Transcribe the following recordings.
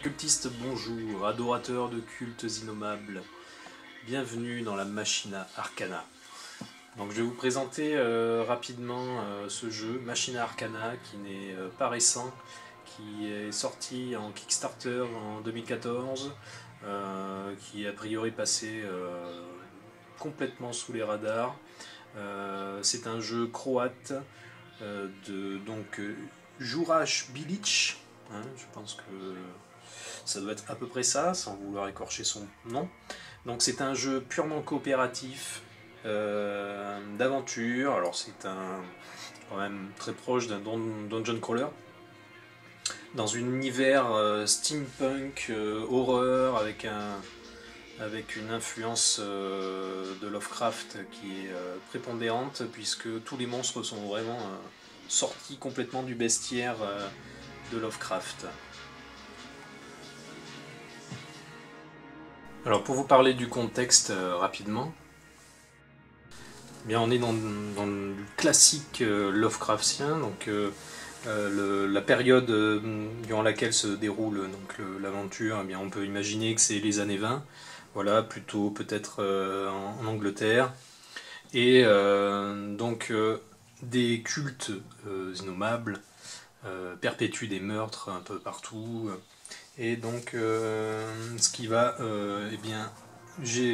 cultistes, bonjour, adorateurs de cultes innommables, bienvenue dans la Machina Arcana. Donc je vais vous présenter rapidement ce jeu, Machina Arcana, qui n'est pas récent, qui est sorti en Kickstarter en 2014, qui est a priori passé complètement sous les radars. C'est un jeu croate de Juraš Bilić. Je pense que ça doit être à peu près ça, sans vouloir écorcher son nom. Donc c'est un jeu purement coopératif, d'aventure. Alors c'est quand même très proche d'un dungeon crawler, dans un univers steampunk, horreur, avec une influence de Lovecraft qui est prépondérante, puisque tous les monstres sont vraiment sortis complètement du bestiaire de Lovecraft. Alors pour vous parler du contexte rapidement, eh bien on est dans le classique Lovecraftien, donc la période durant laquelle se déroule l'aventure, eh bien on peut imaginer que c'est les années 20, voilà, plutôt peut-être en Angleterre, et des cultes innommables perpétue des meurtres un peu partout, et donc ce qui va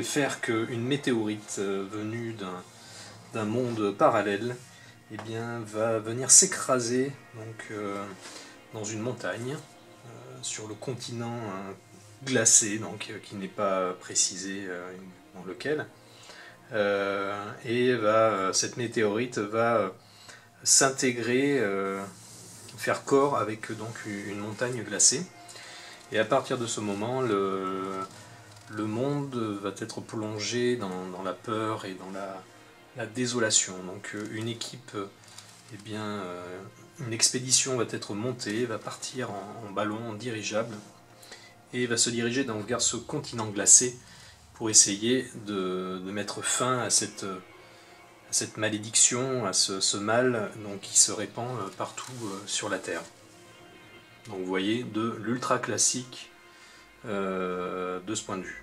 faire qu'une météorite venue d'un monde parallèle va venir s'écraser dans une montagne sur le continent glacé, qui n'est pas précisé dans lequel, cette météorite va s'intégrer, faire corps avec une montagne glacée, et à partir de ce moment le monde va être plongé dans la peur et dans la désolation. Donc une équipe, une expédition va être montée, va partir en ballon, en dirigeable, et va se diriger vers ce continent glacé pour essayer de mettre fin à cette malédiction, à ce mal qui se répand partout sur la Terre. Donc vous voyez, de l'ultra classique de ce point de vue.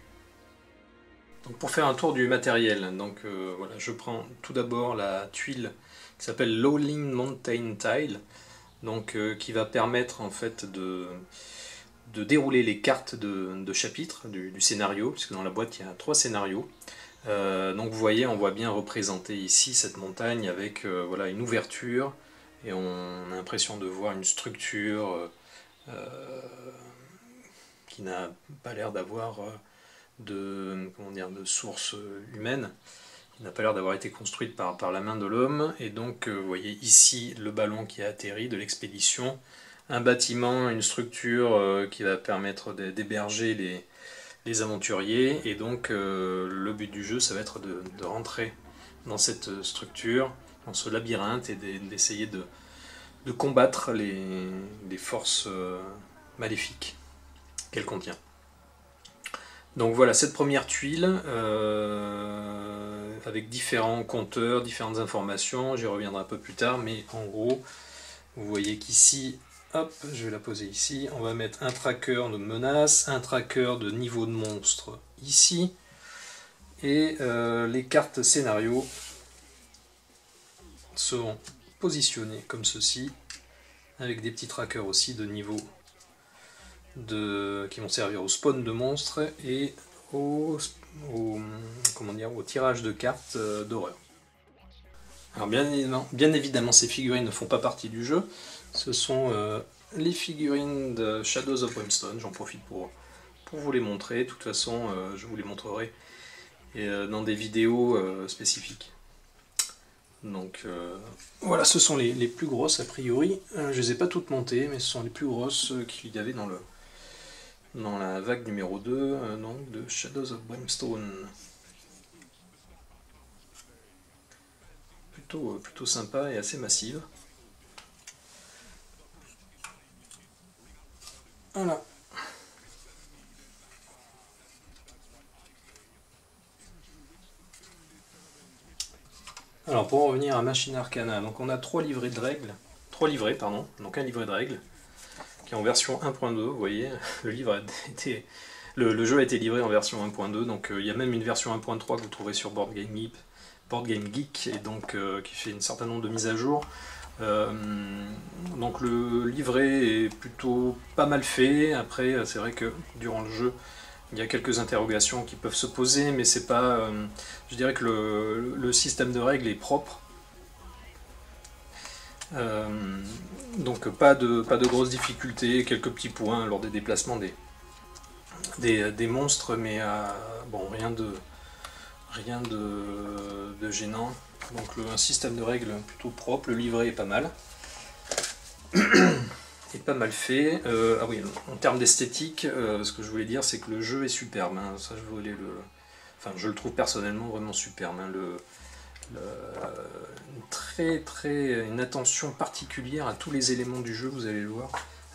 Donc pour faire un tour du matériel, voilà, je prends tout d'abord la tuile qui s'appelle Lowling Mountain Tile, qui va permettre en fait de dérouler les cartes de chapitres du scénario, puisque dans la boîte il y a 3 scénarios. Donc vous voyez, on voit bien représenter ici cette montagne avec voilà, une ouverture, et on a l'impression de voir une structure qui n'a pas l'air d'avoir de source humaine, qui n'a pas l'air d'avoir été construite par la main de l'homme. Et donc vous voyez ici le ballon qui a atterri de l'expédition, un bâtiment, une structure qui va permettre d'héberger les aventuriers, et donc le but du jeu, ça va être de rentrer dans cette structure, dans ce labyrinthe, et d'essayer de combattre les forces maléfiques qu'elle contient. Donc voilà cette première tuile avec différents compteurs, différentes informations, j'y reviendrai un peu plus tard, mais en gros vous voyez qu'ici, hop, je vais la poser ici, on va mettre un tracker de menace, un tracker de niveau de monstre ici, et les cartes scénario seront positionnées comme ceci, avec des petits trackers aussi de niveau qui vont servir au spawn de monstres et au tirage de cartes d'horreur. Alors bien évidemment ces figurines ne font pas partie du jeu, ce sont les figurines de Shadows of Brimstone. J'en profite pour vous les montrer. De toute façon je vous les montrerai dans des vidéos spécifiques. Donc voilà, ce sont les plus grosses a priori. Je les ai pas toutes montées, mais ce sont les plus grosses qu'il y avait dans la vague numéro 2 de Shadows of Brimstone. Plutôt sympa et assez massive. Voilà. Alors pour en revenir à Machina Arcana, donc on a 3 livrets de règles, 3 livrets pardon, donc un livret de règles qui est en version 1.2, vous voyez, le jeu a été livré en version 1.2, donc il y a même une version 1.3 que vous trouverez sur Board Game Geek, et donc qui fait un certain nombre de mises à jour. Donc le livret est plutôt pas mal fait. Après, c'est vrai que durant le jeu, il y a quelques interrogations qui peuvent se poser, mais c'est pas. Je dirais que le système de règles est propre. Donc pas de grosses difficultés, quelques petits points lors des déplacements des monstres, mais bon, rien de gênant. Donc un système de règles plutôt propre, le livret est pas mal. Est pas mal fait. Ah oui, en termes d'esthétique, ce que je voulais dire, c'est que le jeu est superbe. Hein. Ça, je le trouve personnellement vraiment superbe. Hein. Une attention particulière à tous les éléments du jeu, vous allez le voir,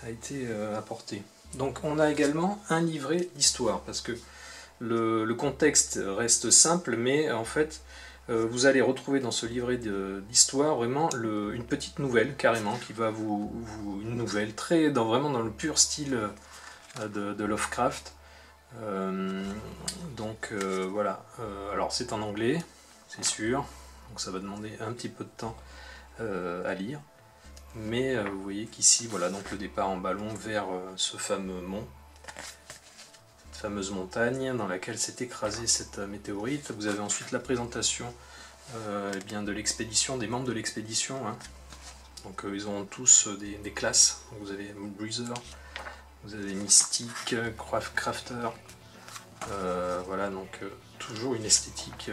a été apportée. Donc on a également un livret d'histoire, parce que le contexte reste simple, mais en fait vous allez retrouver dans ce livret d'histoire vraiment une petite nouvelle carrément qui va une nouvelle vraiment dans le pur style de Lovecraft. Voilà. Alors c'est en anglais, c'est sûr, donc ça va demander un petit peu de temps à lire. Mais vous voyez qu'ici, voilà, donc le départ en ballon vers ce fameux mont, cette fameuse montagne dans laquelle s'est écrasée cette météorite. Vous avez ensuite la présentation de l'expédition, des membres de l'expédition. Hein. Donc ils ont tous des classes. Donc, vous avez Bruiser, vous avez Mystique, Crafter. Voilà, donc toujours une esthétique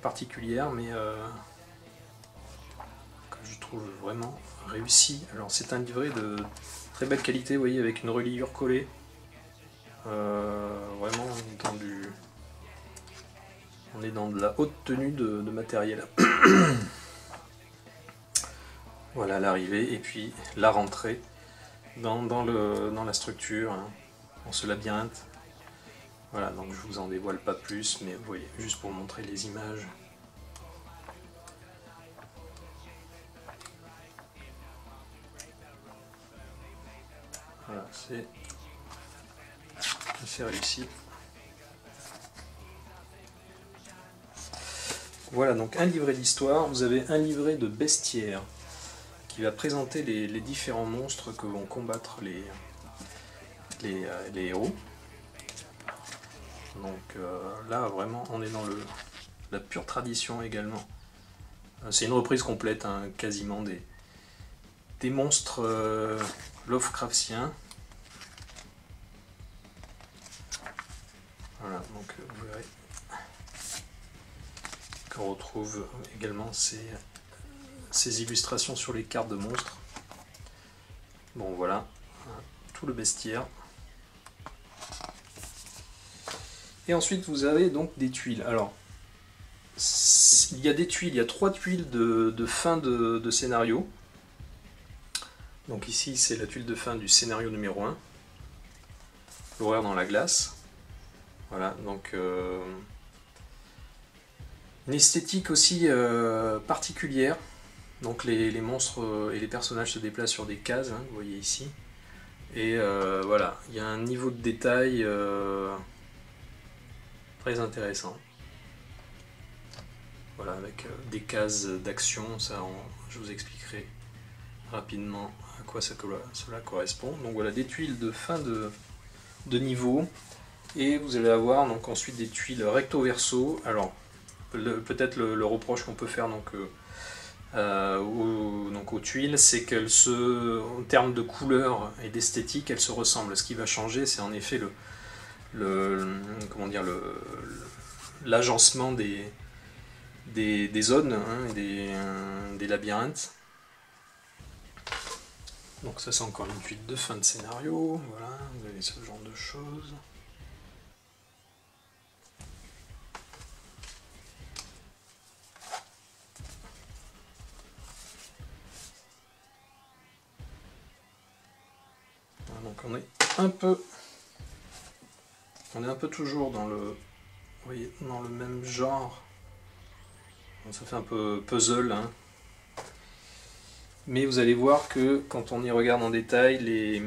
particulière, mais que je trouve vraiment réussi. Alors c'est un livret de très belle qualité, vous voyez, avec une reliure collée. Vraiment on est dans de la haute tenue de matériel. Voilà l'arrivée et puis la rentrée dans la structure, hein, dans ce labyrinthe. Voilà, donc je vous en dévoile pas plus, mais vous voyez, juste pour montrer les images. Voilà, c'est assez réussi. Voilà, donc un livret d'histoire. Vous avez un livret de bestiaire qui va présenter les différents monstres que vont combattre les héros. Donc là, vraiment, on est dans la pure tradition également. C'est une reprise complète, hein, quasiment des monstres Lovecraftiens. Voilà, donc vous verrez qu'on retrouve également ces illustrations sur les cartes de monstres. Bon voilà, tout le bestiaire. Et ensuite vous avez donc des tuiles. Alors, il y a des tuiles, il y a 3 tuiles de fin de scénario. Donc ici c'est la tuile de fin du scénario numéro 1. L'horreur dans la glace. Voilà, donc une esthétique aussi particulière. Donc les monstres et les personnages se déplacent sur des cases, hein, vous voyez ici. Et voilà, il y a un niveau de détail très intéressant. Voilà, avec des cases d'action, je vous expliquerai rapidement à quoi cela correspond. Donc voilà, des tuiles de fin de niveau. Et vous allez avoir donc ensuite des tuiles recto-verso. Alors, peut-être le reproche qu'on peut faire aux tuiles, c'est en termes de couleur et d'esthétique, elles se ressemblent. Ce qui va changer, c'est en effet l'agencement des zones, hein, et des labyrinthes. Donc ça, c'est encore une tuile de fin de scénario. Voilà, vous avez ce genre de choses. Donc on est un peu toujours dans le même genre. Ça fait un peu puzzle, hein. Mais vous allez voir que quand on y regarde en détail,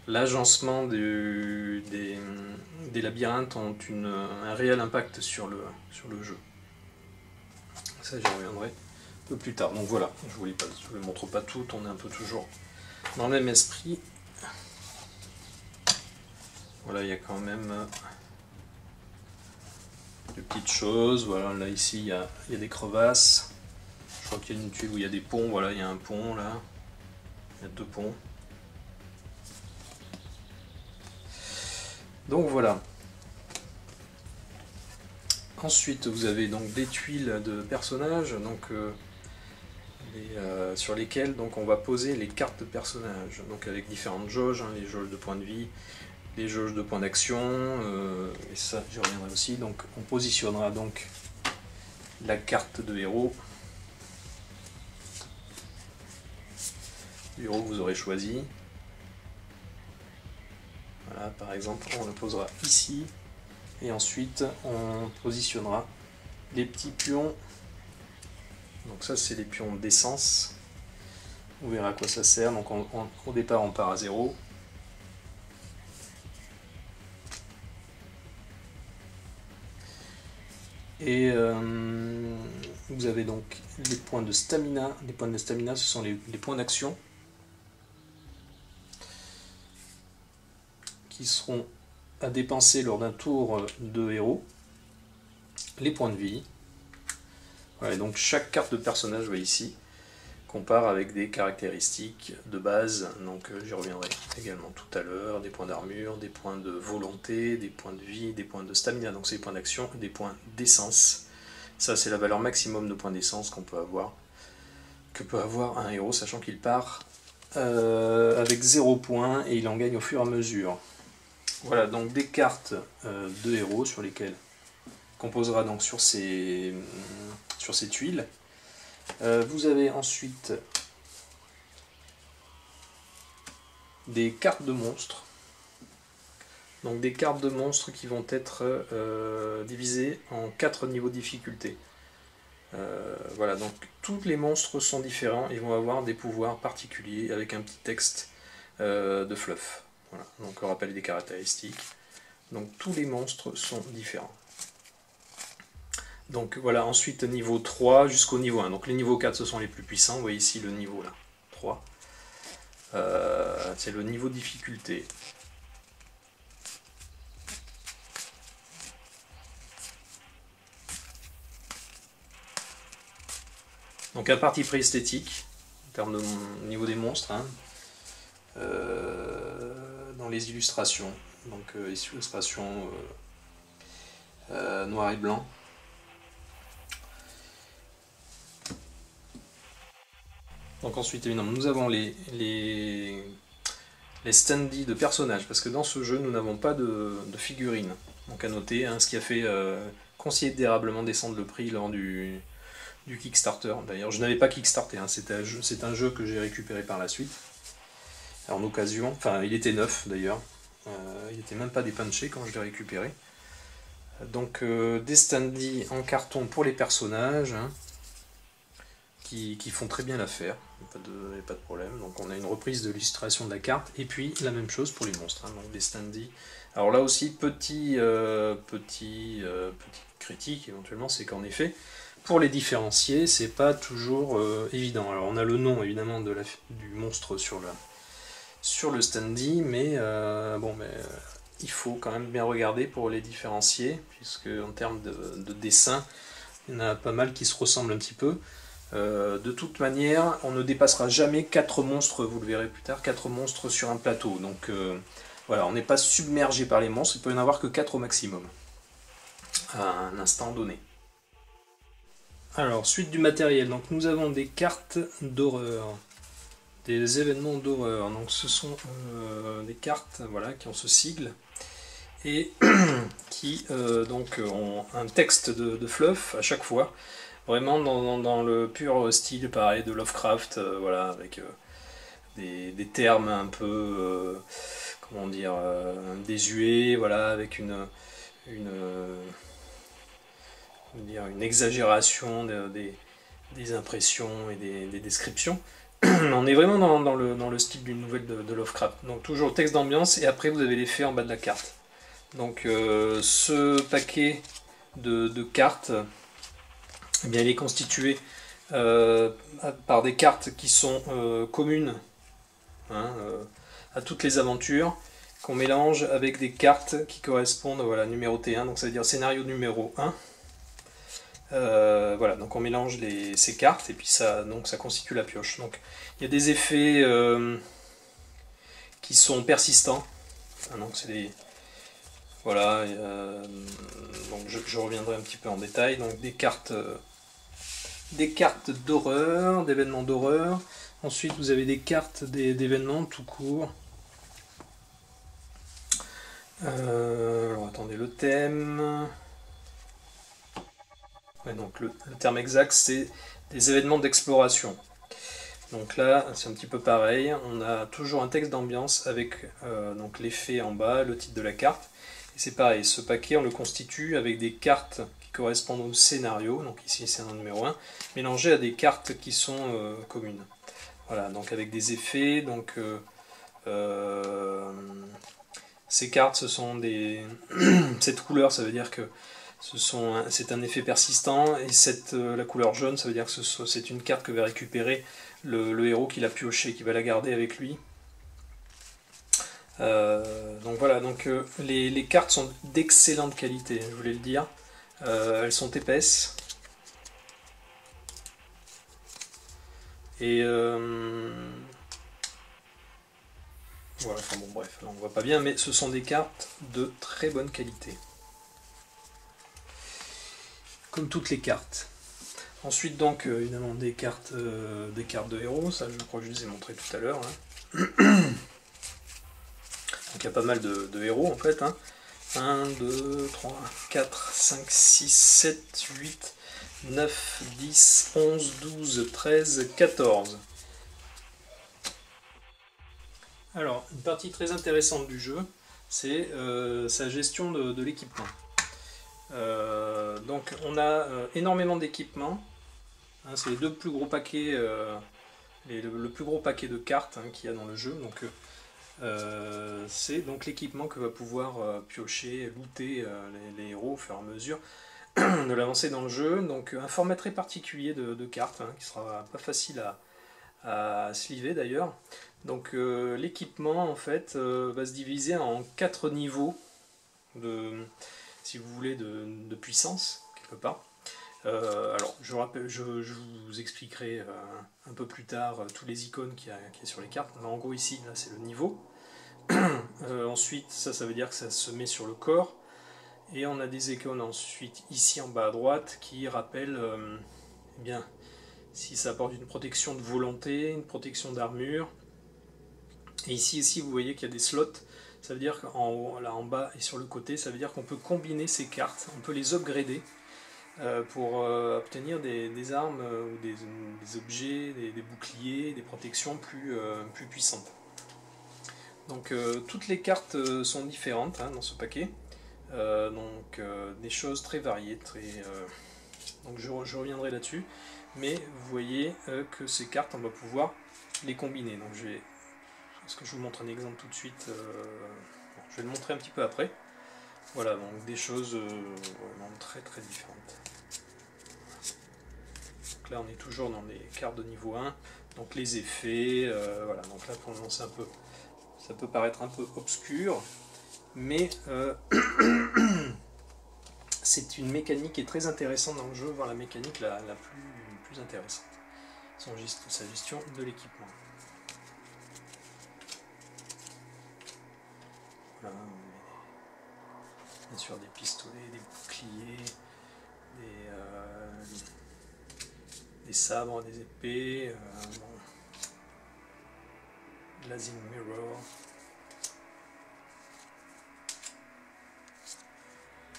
l'agencement des labyrinthes ont un réel impact sur le jeu. Ça, j'y reviendrai un peu plus tard. Donc voilà, je ne vous les montre pas toutes, on est un peu toujours dans le même esprit. Voilà, il y a quand même des petites choses. Voilà, là ici, il y a des crevasses. Je crois qu'il y a une tuile où il y a des ponts. Voilà, il y a un pont là. Il y a 2 ponts. Donc voilà. Ensuite, vous avez donc des tuiles de personnages, donc sur lesquelles donc on va poser les cartes de personnages, donc avec différentes jauges, hein, les jauges de points de vie, les jauges de points d'action, et ça j'y reviendrai aussi. Donc on positionnera donc la carte de héros, le héros que vous aurez choisi. Voilà, par exemple, on le posera ici. Et ensuite, on positionnera les petits pions. Donc ça, c'est les pions d'essence. On verra à quoi ça sert. Donc au départ, on part à 0. Et vous avez donc les points de stamina. Les points de stamina, ce sont les points d'action qui seront à dépenser lors d'un tour de héros. Les points de vie. Voilà, donc chaque carte de personnage, vous voyez ici, compare avec des caractéristiques de base, donc j'y reviendrai également tout à l'heure, des points d'armure, des points de volonté, des points de vie, des points de stamina, donc c'est des points d'action, et des points d'essence. Ça c'est la valeur maximum de points d'essence que peut avoir un héros, sachant qu'il part avec 0 points et il en gagne au fur et à mesure. Voilà, donc des cartes de héros sur lesquelles qu'on posera donc sur ces tuiles. Vous avez ensuite des cartes de monstres. Donc des cartes de monstres qui vont être divisées en 4 niveaux de difficulté. Voilà, donc tous les monstres sont différents et vont avoir des pouvoirs particuliers avec un petit texte de fluff. Voilà, donc on rappelle des caractéristiques. Donc tous les monstres sont différents. Donc voilà, ensuite niveau 3 jusqu'au niveau 1. Donc les niveaux 4 ce sont les plus puissants, vous voyez ici le niveau là, 3. C'est le niveau de difficulté. Donc un parti pris esthétique, en termes de niveau des monstres, hein, dans les illustrations. Donc illustrations noir et blanc. Donc ensuite évidemment nous avons les standees de personnages, parce que dans ce jeu nous n'avons pas de figurines. Donc à noter, hein, ce qui a fait considérablement descendre le prix lors du Kickstarter. D'ailleurs je n'avais pas Kickstarté, hein, c'est un jeu que j'ai récupéré par la suite. En occasion, enfin il était neuf d'ailleurs, il n'était même pas dépunché quand je l'ai récupéré. Donc des standees en carton pour les personnages, hein, qui font très bien l'affaire, il n'y a pas de problème. Donc on a une reprise de l'illustration de la carte, et puis la même chose pour les monstres, hein, donc des standees. Alors là aussi, petit critique éventuellement, c'est qu'en effet, pour les différencier, c'est pas toujours évident. Alors on a le nom évidemment du monstre sur le standee, mais il faut quand même bien regarder pour les différencier, puisque en termes de dessin, il y en a pas mal qui se ressemblent un petit peu. De toute manière, on ne dépassera jamais 4 monstres, vous le verrez plus tard, 4 monstres sur un plateau. Donc voilà, on n'est pas submergé par les monstres, il peut y en avoir que 4 au maximum, à un instant donné. Alors, suite du matériel, donc nous avons des cartes d'horreur, des événements d'horreur. Donc ce sont des cartes, voilà, qui ont ce sigle et qui donc ont un texte de fluff à chaque fois, vraiment dans le pur style pareil de Lovecraft, voilà, avec des termes un peu comment dire, désuets, voilà, avec une exagération des impressions et des descriptions. On est vraiment dans le style d'une nouvelle de Lovecraft. Donc toujours le texte d'ambiance et après vous avez l'effet en bas de la carte. Donc ce paquet de cartes, eh bien, il est constitué par des cartes qui sont communes, hein, à toutes les aventures, qu'on mélange avec des cartes qui correspondent, voilà, numérotées 1, donc ça veut dire scénario numéro 1. Voilà, donc on mélange ces cartes et puis ça constitue la pioche. Donc il y a des effets qui sont persistants. Donc c'est des voilà. Donc je reviendrai un petit peu en détail. Donc des cartes d'horreur, d'événements d'horreur. Ensuite vous avez des cartes d'événements tout court. Alors attendez, le thème. Ouais, donc le terme exact c'est des événements d'exploration. Donc là c'est un petit peu pareil, on a toujours un texte d'ambiance avec donc l'effet en bas, le titre de la carte. Et c'est pareil, ce paquet on le constitue avec des cartes qui correspondent au scénario, donc ici c'est un numéro 1, mélangé à des cartes qui sont communes. Voilà, donc avec des effets, donc ces cartes ce sont des... cette couleur ça veut dire que c'est un effet persistant, et la couleur jaune, ça veut dire que c'est une carte que va récupérer le héros qu'il a pioché, qui va la garder avec lui. Donc voilà, donc, les cartes sont d'excellente qualité, je voulais le dire. Elles sont épaisses. Et voilà, enfin bon, bref, on voit pas bien, mais ce sont des cartes de très bonne qualité. Comme toutes les cartes. Ensuite donc évidemment des cartes de héros, ça je crois que je les ai montrées tout à l'heure. Hein. Donc il y a pas mal de héros en fait. Hein. 1, 2, 3, 4, 5, 6, 7, 8, 9, 10, 11, 12, 13, 14. Alors une partie très intéressante du jeu, c'est sa gestion de l'équipement. Donc on a énormément d'équipements, hein, c'est les deux plus gros paquets, le plus gros paquet de cartes, hein, qu'il y a dans le jeu. Donc c'est donc l'équipement que va pouvoir piocher, looter les héros au fur et à mesure de l'avancée dans le jeu. Donc un format très particulier de cartes, hein, qui sera pas facile à sliver d'ailleurs. Donc l'équipement en fait va se diviser en 4 niveaux si vous voulez, de puissance, quelque part. Alors, je vous expliquerai un peu plus tard tous les icônes qu'il y a sur les cartes. Mais en gros, ici, là, c'est le niveau. Ensuite, ça veut dire que ça se met sur le corps. Et on a des icônes ensuite, ici en bas à droite, qui rappellent eh bien, si ça apporte une protection de volonté, une protection d'armure. Et ici, vous voyez qu'il y a des slots. Ça veut dire qu'en haut, là en bas et sur le côté, ça veut dire qu'on peut combiner ces cartes, on peut les upgrader pour obtenir des armes ou des objets, des boucliers, des protections plus puissantes. Donc toutes les cartes sont différentes, hein, dans ce paquet, donc des choses très variées, donc je reviendrai là-dessus, mais vous voyez que ces cartes, on va pouvoir les combiner. Donc est-ce que je vous montre un exemple tout de suite? Je vais le montrer un petit peu après. Voilà, donc des choses vraiment très très différentes. Donc là on est toujours dans les cartes de niveau 1, donc les effets, voilà, donc là pour le moment ça peut paraître un peu obscur, mais c'est une mécanique qui est très intéressante dans le jeu, voire la mécanique la plus intéressante, sa gestion de l'équipement. Voilà, bien sûr des pistolets, des boucliers, des sabres, des épées, Glazing Mirror.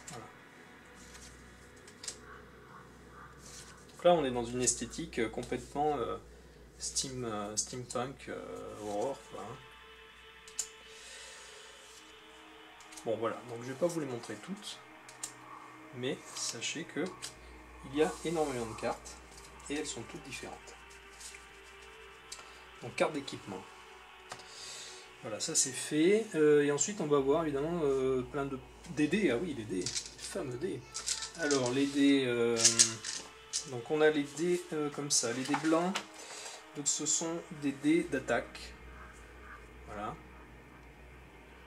Voilà. Donc là on est dans une esthétique complètement steampunk, horror, quoi, hein. Bon voilà, donc je vais pas vous les montrer toutes, mais sachez que il y a énormément de cartes et elles sont toutes différentes. Donc carte d'équipement. Voilà, ça c'est fait. Et ensuite on va voir évidemment plein des dés. Ah oui, les dés, les fameux dés. Alors les dés, donc on a les dés comme ça, les dés blancs. Donc ce sont des dés d'attaque. Voilà.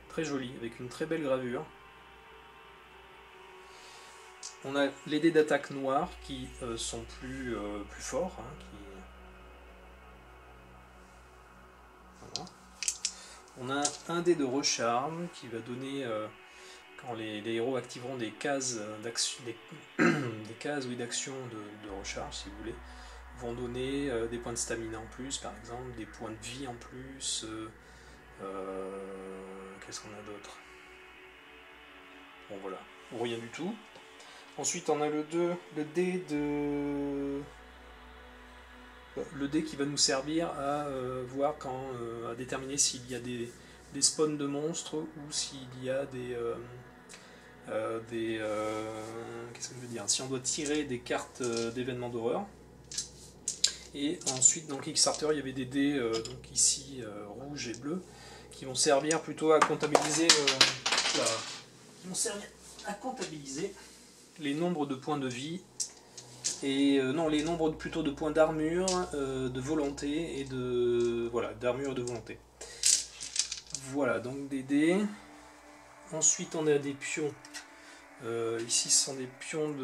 Très joli, avec une très belle gravure. On a les dés d'attaque noirs qui sont plus forts. Hein, Voilà. On a un dé de recharme qui va donner, quand les héros activeront des cases d'action, des cases d'action de recharge, si vous voulez, vont donner des points de stamina en plus, par exemple, des points de vie en plus. Qu'est-ce qu'on a d'autre? Bon voilà, ou rien du tout. Ensuite on a le dé qui va nous servir à voir à déterminer s'il y a des spawns de monstres ou s'il y a qu'est-ce que je veux dire, si on doit tirer des cartes d'événements d'horreur. Et ensuite dans Kickstarter il y avait des dés donc ici rouges et bleus qui vont servir plutôt à comptabiliser les nombres de points de vie et non, les nombres plutôt de points d'armure, de volonté et d'armure et de volonté. Voilà, donc des dés. Ensuite on a des pions. Ici ce sont des pions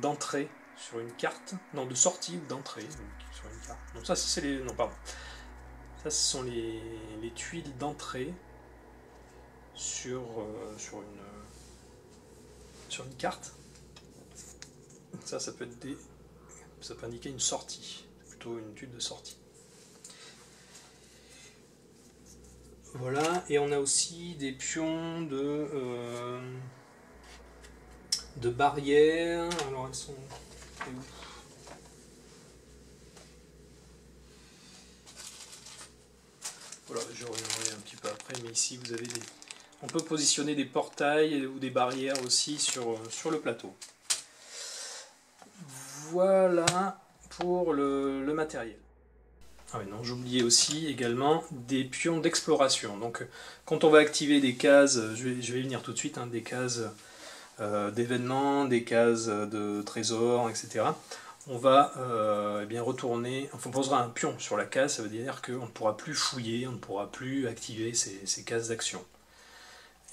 d'entrée sur une carte, non, de sortie ou d'entrée sur une carte. Donc ça c'est les, non pardon, ça ce sont les tuiles d'entrée sur une carte. Ça peut être ça peut indiquer une sortie, plutôt une tuile de sortie. Voilà, et on a aussi des pions de barrières. Alors elles sont où? Voilà, je reviendrai un petit peu après, mais ici vous avez on peut positionner des portails ou des barrières aussi sur le plateau. Voilà pour le matériel. Ah oui, non, j'oubliais aussi également des pions d'exploration. Donc quand on va activer des cases, je vais y venir tout de suite, hein, des cases d'événements, des cases de trésors, etc. On va eh bien retourner, enfin on posera un pion sur la case, ça veut dire qu'on ne pourra plus fouiller, on ne pourra plus activer ces cases d'action.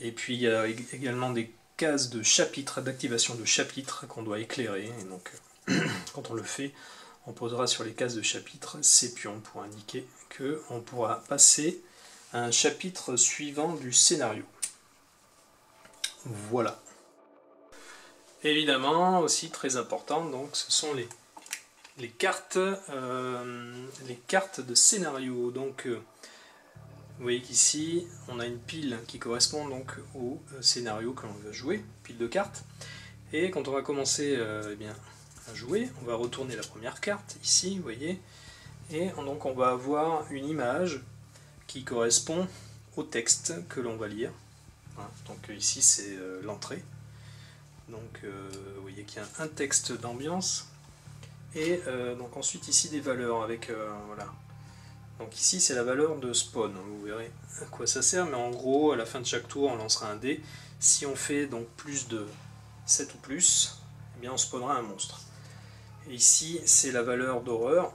Et puis il y a également des cases de chapitres, d'activation de chapitres qu'on doit éclairer. Et donc quand on le fait, on posera sur les cases de chapitre ces pions pour indiquer qu'on pourra passer à un chapitre suivant du scénario. Voilà. Évidemment, aussi très important, donc ce sont les cartes de scénario. Donc vous voyez qu'ici on a une pile qui correspond donc au scénario que l'on va jouer, pile de cartes. Et quand on va commencer eh bien, à jouer, on va retourner la première carte ici, vous voyez, et donc on va avoir une image qui correspond au texte que l'on va lire. Voilà. Donc ici c'est l'entrée. Donc vous voyez qu'il y a un texte d'ambiance et donc ensuite ici des valeurs avec voilà. Donc ici c'est la valeur de spawn, vous verrez à quoi ça sert, mais en gros à la fin de chaque tour on lancera un dé. Si on fait donc plus de 7 ou plus, eh bien on spawnera un monstre. Et ici c'est la valeur d'horreur,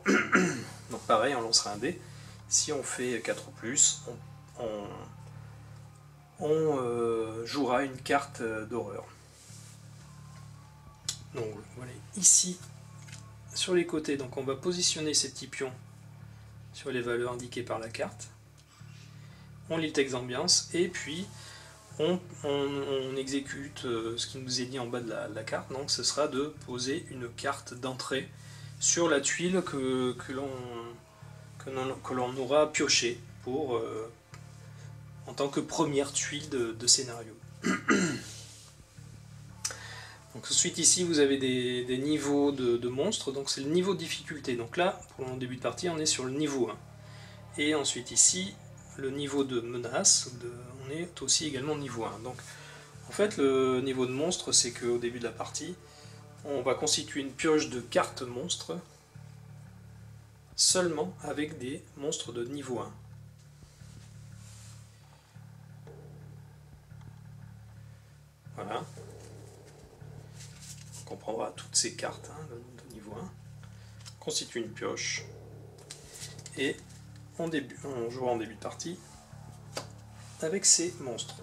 donc pareil on lancera un dé. Si on fait 4 ou plus, on jouera une carte d'horreur. Donc voilà, ici sur les côtés, donc on va positionner ces petits pions sur les valeurs indiquées par la carte. On lit le texte d'ambiance et puis on exécute ce qui nous est dit en bas de la carte. Donc ce sera de poser une carte d'entrée sur la tuile que l'on aura piochée pour en tant que première tuile de scénario. Donc ensuite ici vous avez des niveaux de monstres, donc c'est le niveau de difficulté. Donc là, pour le début de partie, on est sur le niveau 1. Et ensuite ici, le niveau de menace, on est aussi également niveau 1. Donc en fait le niveau de monstre, c'est qu'au début de la partie, on va constituer une pioche de cartes monstres seulement avec des monstres de niveau 1. Voilà. Donc on prendra toutes ces cartes de niveau 1, constitue une pioche, et on jouera en début de partie avec ces monstres.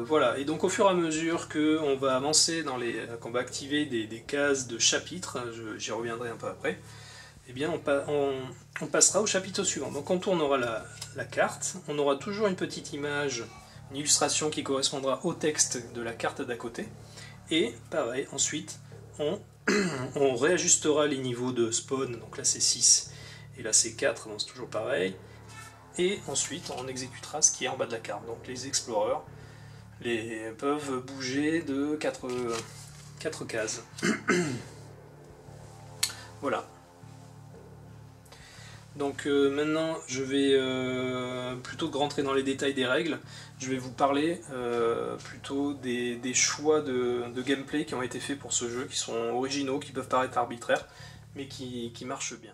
Voilà, et donc au fur et à mesure qu'on va avancer qu'on va activer des cases de chapitres, j'y reviendrai un peu après, eh bien on passera au chapitre suivant. Donc on tournera la carte, on aura toujours une petite image, une illustration qui correspondra au texte de la carte d'à côté, et pareil, ensuite on réajustera les niveaux de spawn, donc là c'est 6, et là c'est 4, donc c'est toujours pareil. Et ensuite on exécutera ce qui est en bas de la carte. Donc les explorers peuvent bouger de 4 cases. Voilà. Donc maintenant je vais, plutôt que rentrer dans les détails des règles, je vais vous parler plutôt des choix de gameplay qui ont été faits pour ce jeu, qui sont originaux, qui peuvent paraître arbitraires, mais qui marchent bien.